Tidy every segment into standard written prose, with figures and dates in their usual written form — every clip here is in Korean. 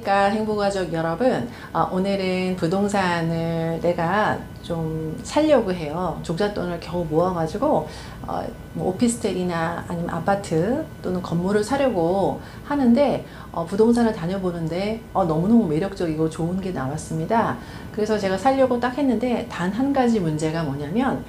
안녕하십니까 행복가족 여러분. 오늘은 부동산을 내가 좀 살려고 해요. 종잣돈을 겨우 모아가지고 뭐 오피스텔이나 아니면 아파트 또는 건물을 사려고 하는데 부동산을 다녀보는데 너무너무 매력적이고 좋은 게 나왔습니다. 그래서 제가 살려고 딱 했는데 단 한 가지 문제가 뭐냐면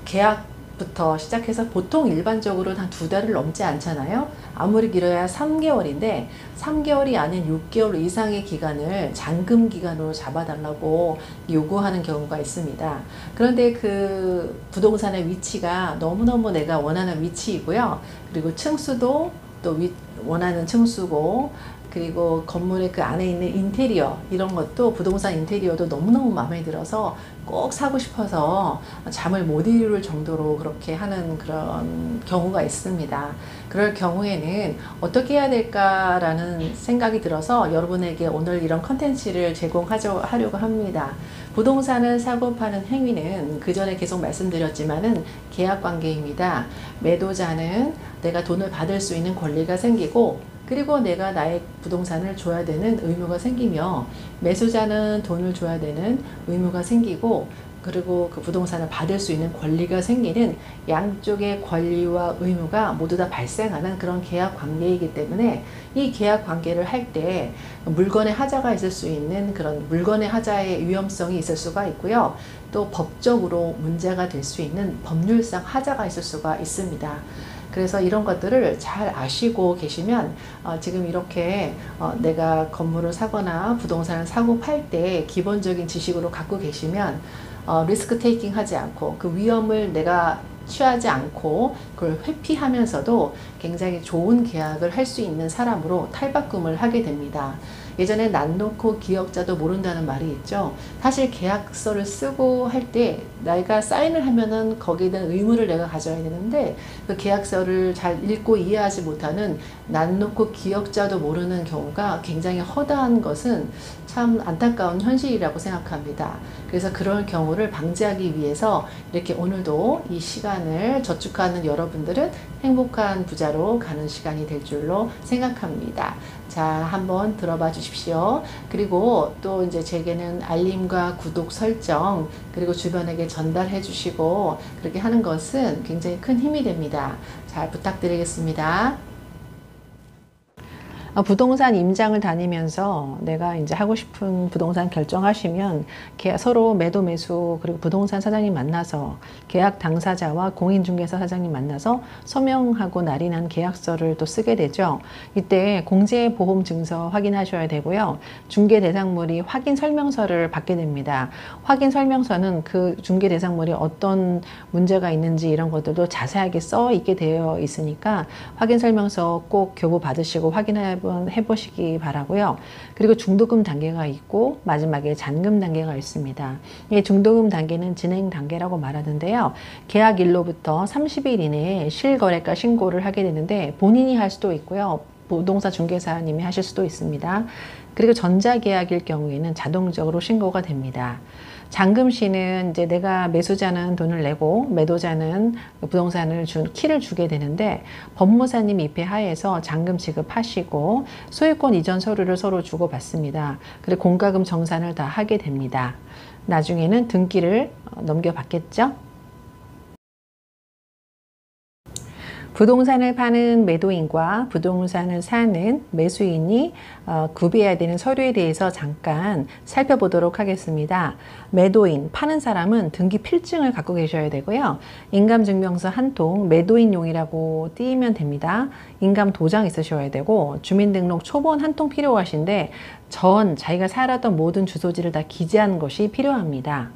계약부터 시작해서 보통 일반적으로 한 2달을 넘지 않잖아요. 아무리 길어야 3개월인데 3개월이 아닌 6개월 이상의 기간을 잔금 기간으로 잡아달라고 요구하는 경우가 있습니다. 그런데 그 부동산의 위치가 너무너무 내가 원하는 위치이고요. 그리고 층수도 또 원하는 층수고, 그리고 건물의 그 안에 있는 인테리어 이런 것도 부동산 인테리어도 너무너무 마음에 들어서 꼭 사고 싶어서 잠을 못 이룰 정도로 그렇게 하는 그런 경우가 있습니다. 그럴 경우에는 어떻게 해야 될까라는 생각이 들어서 여러분에게 오늘 이런 컨텐츠를 제공하려고 합니다. 부동산을 사고 파는 행위는 그 전에 계속 말씀드렸지만은 계약관계입니다. 매도자는 내가 돈을 받을 수 있는 권리가 생기고, 그리고 내가 나의 부동산을 줘야 되는 의무가 생기며, 매수자는 돈을 줘야 되는 의무가 생기고, 그리고 그 부동산을 받을 수 있는 권리가 생기는 양쪽의 권리와 의무가 모두 다 발생하는 그런 계약 관계이기 때문에, 이 계약 관계를 할 때 물건의 하자가 있을 수 있는 그런 물건의 하자의 위험성이 있을 수가 있고요. 또 법적으로 문제가 될 수 있는 법률상 하자가 있을 수가 있습니다. 그래서 이런 것들을 잘 아시고 계시면 지금 이렇게 내가 건물을 사거나 부동산을 사고 팔 때 기본적인 지식으로 갖고 계시면 리스크 테이킹 하지 않고 그 위험을 내가 취하지 않고 그걸 회피하면서도 굉장히 좋은 계약을 할 수 있는 사람으로 탈바꿈을 하게 됩니다. 예전에 난 놓고 기억자도 모른다는 말이 있죠. 사실 계약서를 쓰고 할 때 내가 사인을 하면은 거기에 대한 의무를 내가 가져야 되는데, 그 계약서를 잘 읽고 이해하지 못하는 난 놓고 기억자도 모르는 경우가 굉장히 허다한 것은 참 안타까운 현실이라고 생각합니다. 그래서 그런 경우를 방지하기 위해서 이렇게 오늘도 이 시간을 저축하는 여러분들은 행복한 부자로 가는 시간이 될 줄로 생각합니다. 자, 한번 들어봐 주십시오. 그리고 또 이제 제게는 알림과 구독 설정, 그리고 주변에게 전달해 주시고 그렇게 하는 것은 굉장히 큰 힘이 됩니다. 잘 부탁드리겠습니다. 부동산 임장을 다니면서 내가 이제 하고 싶은 부동산 결정하시면 서로 매도 매수 그리고 부동산 사장님 만나서 계약 당사자와 공인중개사 사장님 만나서 서명하고 날인한 계약서를 또 쓰게 되죠. 이때 공제보험증서 확인하셔야 되고요. 중개대상물이 확인설명서를 받게 됩니다. 확인설명서는 그 중개대상물이 어떤 문제가 있는지 이런 것들도 자세하게 써 있게 되어 있으니까 확인설명서 꼭 교부 받으시고 확인해 보시기 바라고요. 그리고 중도금 단계가 있고 마지막에 잔금 단계가 있습니다. 이 중도금 단계는 진행 단계라고 말하는데요. 계약일로부터 30일 이내에 실거래가 신고를 하게 되는데 본인이 할 수도 있고요. 부동산 중개사님이 하실 수도 있습니다. 그리고 전자계약일 경우에는 자동적으로 신고가 됩니다. 잔금시는 이제 내가 매수자는 돈을 내고 매도자는 부동산을 키를 주게 되는데, 법무사님 입회 하에서 잔금 지급하시고 소유권 이전 서류를 서로 주고받습니다. 그리고 공과금 정산을 다 하게 됩니다. 나중에는 등기를 넘겨받겠죠. 부동산을 파는 매도인과 부동산을 사는 매수인이 구비해야 되는 서류에 대해서 잠깐 살펴보도록 하겠습니다. 매도인, 파는 사람은 등기 필증을 갖고 계셔야 되고요. 인감증명서 한 통, 매도인용이라고 띄면 됩니다. 인감 도장 있으셔야 되고, 주민등록 초본 한 통 필요하신데 자기가 살았던 모든 주소지를 다 기재한 것이 필요합니다.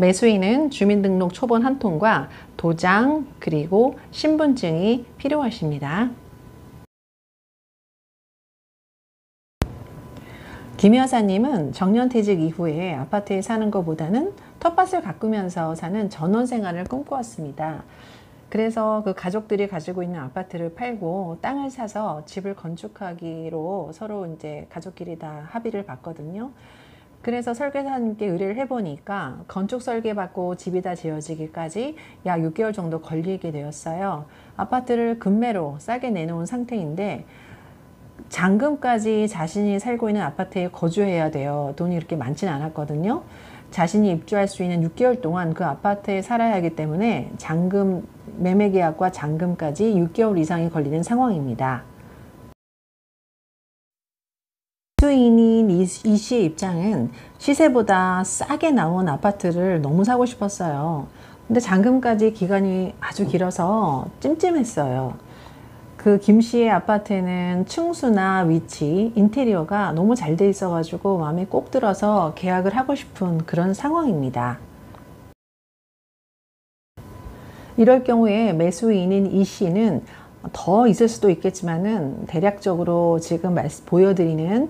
매수인은 주민등록 초본 한 통과 도장 그리고 신분증이 필요하십니다. 김 여사님은 정년퇴직 이후에 아파트에 사는 것보다는 텃밭을 가꾸면서 사는 전원생활을 꿈꿔왔습니다. 그래서 그 가족들이 가지고 있는 아파트를 팔고 땅을 사서 집을 건축하기로 서로 이제 가족끼리 다 합의를 봤거든요. 그래서 설계사님께 의뢰를 해보니까 건축 설계 받고 집이 다 지어지기까지 약 6개월 정도 걸리게 되었어요. 아파트를 급매로 싸게 내놓은 상태인데 잔금까지 자신이 살고 있는 아파트에 거주해야 돼요. 돈이 그렇게 많지는 않았거든요. 자신이 입주할 수 있는 6개월 동안 그 아파트에 살아야 하기 때문에 잔금, 매매 계약과 잔금까지 6개월 이상이 걸리는 상황입니다. 매수인인 이 씨의 입장은 시세보다 싸게 나온 아파트를 너무 사고 싶었어요. 근데 잔금까지 기간이 아주 길어서 찜찜했어요. 그 김 씨의 아파트는 층수나 위치, 인테리어가 너무 잘 돼 있어가지고 마음에 꼭 들어서 계약을 하고 싶은 그런 상황입니다. 이럴 경우에 매수인인 이 씨는 더 있을 수도 있겠지만은 대략적으로 지금 보여드리는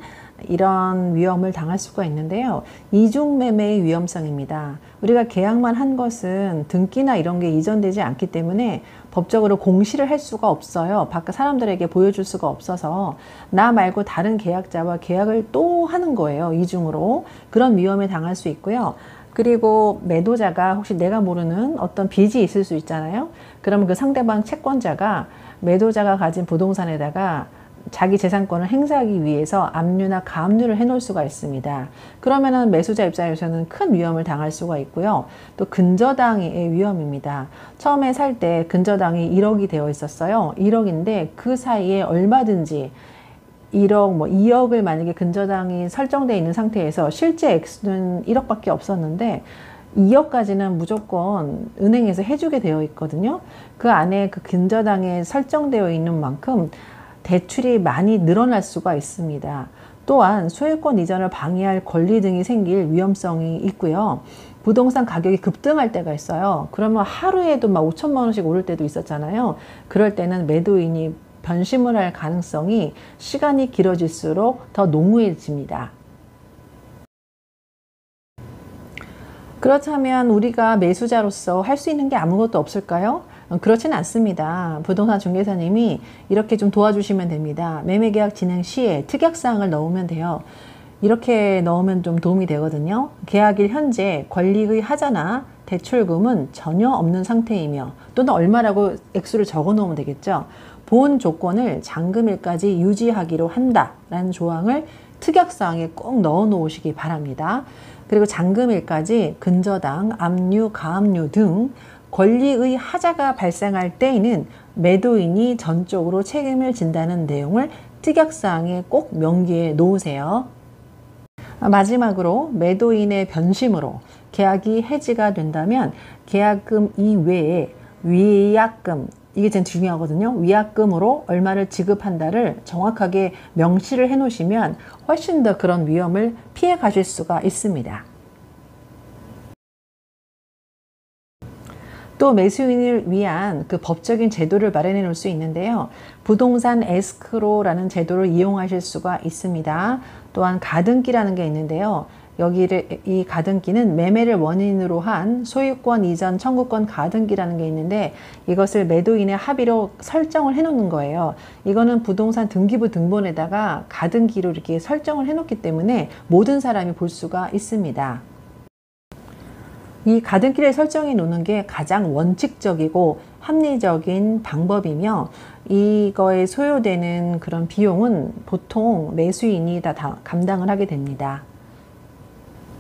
이런 위험을 당할 수가 있는데요. 이중매매의 위험성입니다. 우리가 계약만 한 것은 등기나 이런 게 이전되지 않기 때문에 법적으로 공시를 할 수가 없어요. 바깥 사람들에게 보여줄 수가 없어서 나 말고 다른 계약자와 계약을 또 하는 거예요. 이중으로. 그런 위험에 당할 수 있고요. 그리고 매도자가 혹시 내가 모르는 어떤 빚이 있을 수 있잖아요. 그러면 그 상대방 채권자가 매도자가 가진 부동산에다가 자기 재산권을 행사하기 위해서 압류나 가압류를 해놓을 수가 있습니다. 그러면은 매수자 입장에서는 큰 위험을 당할 수가 있고요. 또 근저당의 위험입니다. 처음에 살 때 근저당이 1억이 되어 있었어요. 1억인데 그 사이에 얼마든지 1억, 2억을 만약에 근저당이 설정되어 있는 상태에서 실제 액수는 1억밖에 없었는데 2억까지는 무조건 은행에서 해주게 되어 있거든요. 그 안에 그 근저당에 설정되어 있는 만큼 대출이 많이 늘어날 수가 있습니다. 또한 소유권 이전을 방해할 권리 등이 생길 위험성이 있고요. 부동산 가격이 급등할 때가 있어요. 그러면 하루에도 막 5천만 원씩 오를 때도 있었잖아요. 그럴 때는 매도인이 변심을 할 가능성이 시간이 길어질수록 더 농후해집니다. 그렇다면 우리가 매수자로서 할 수 있는 게 아무것도 없을까요? 그렇지는 않습니다. 부동산 중개사님이 이렇게 좀 도와주시면 됩니다. 매매계약 진행 시에 특약사항을 넣으면 돼요. 이렇게 넣으면 좀 도움이 되거든요. 계약일 현재 권리의 하자나 대출금은 전혀 없는 상태이며 또는 얼마라고 액수를 적어 놓으면 되겠죠. 본 조건을 잔금일까지 유지하기로 한다라는 조항을 특약사항에 꼭 넣어 놓으시기 바랍니다. 그리고 잔금일까지 근저당, 압류, 가압류 등 권리의 하자가 발생할 때에는 매도인이 전적으로 책임을 진다는 내용을 특약사항에 꼭 명기해 놓으세요. 마지막으로 매도인의 변심으로 계약이 해지가 된다면 계약금 이외에 위약금, 이게 제일 중요하거든요. 위약금으로 얼마를 지급한다를 정확하게 명시를 해 놓으시면 훨씬 더 그런 위험을 피해 가실 수가 있습니다. 또 매수인을 위한 그 법적인 제도를 마련해 놓을 수 있는데요. 부동산 에스크로라는 제도를 이용하실 수가 있습니다. 또한 가등기라는 게 있는데요. 이 가등기는 매매를 원인으로 한 소유권 이전 청구권 가등기라는 게 있는데 이것을 매도인의 합의로 설정을 해 놓는 거예요. 이거는 부동산 등기부 등본에다가 가등기로 이렇게 설정을 해 놓기 때문에 모든 사람이 볼 수가 있습니다. 이 가등기를 설정해 놓는 게 가장 원칙적이고 합리적인 방법이며 이거에 소요되는 그런 비용은 보통 매수인이 다 감당을 하게 됩니다.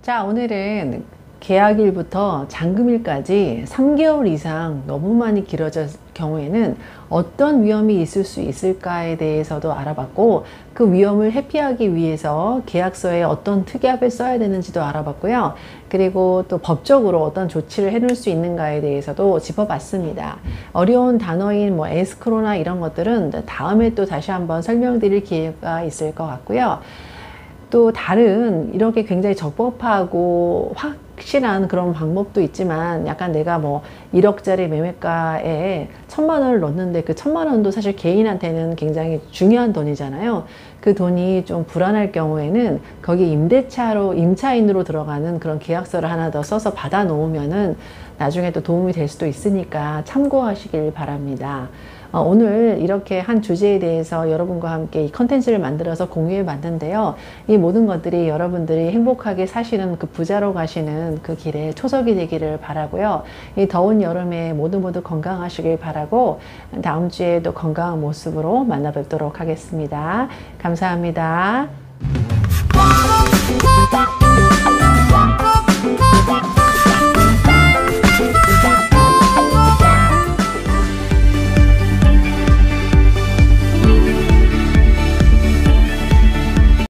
자, 오늘은 계약일부터 잔금일까지 3개월 이상 너무 많이 길어질 경우에는 어떤 위험이 있을 수 있을까에 대해서도 알아봤고 그 위험을 회피하기 위해서 계약서에 어떤 특약을 써야 되는지도 알아봤고요. 그리고 또 법적으로 어떤 조치를 해놓을 수 있는가에 대해서도 짚어봤습니다. 어려운 단어인 에스크로나 이런 것들은 다음에 또 다시 한번 설명드릴 기회가 있을 것 같고요. 또 다른 이렇게 굉장히 적법하고 확실한 그런 방법도 있지만 약간 내가 1억짜리 매매가에 1,000만 원을 넣었는데 그 1,000만 원도 사실 개인한테는 굉장히 중요한 돈이잖아요. 그 돈이 좀 불안할 경우에는 거기 임차인으로 들어가는 그런 계약서를 하나 더 써서 받아 놓으면은 나중에 또 도움이 될 수도 있으니까 참고하시길 바랍니다. 오늘 이렇게 한 주제에 대해서 여러분과 함께 이 컨텐츠를 만들어서 공유해 봤는데요. 이 모든 것들이 여러분들이 행복하게 사시는 그 부자로 가시는 그 길에 초석이 되기를 바라고요. 이 더운 여름에 모두 건강하시길 바라고 다음 주에도 건강한 모습으로 만나 뵙도록 하겠습니다. 감사합니다.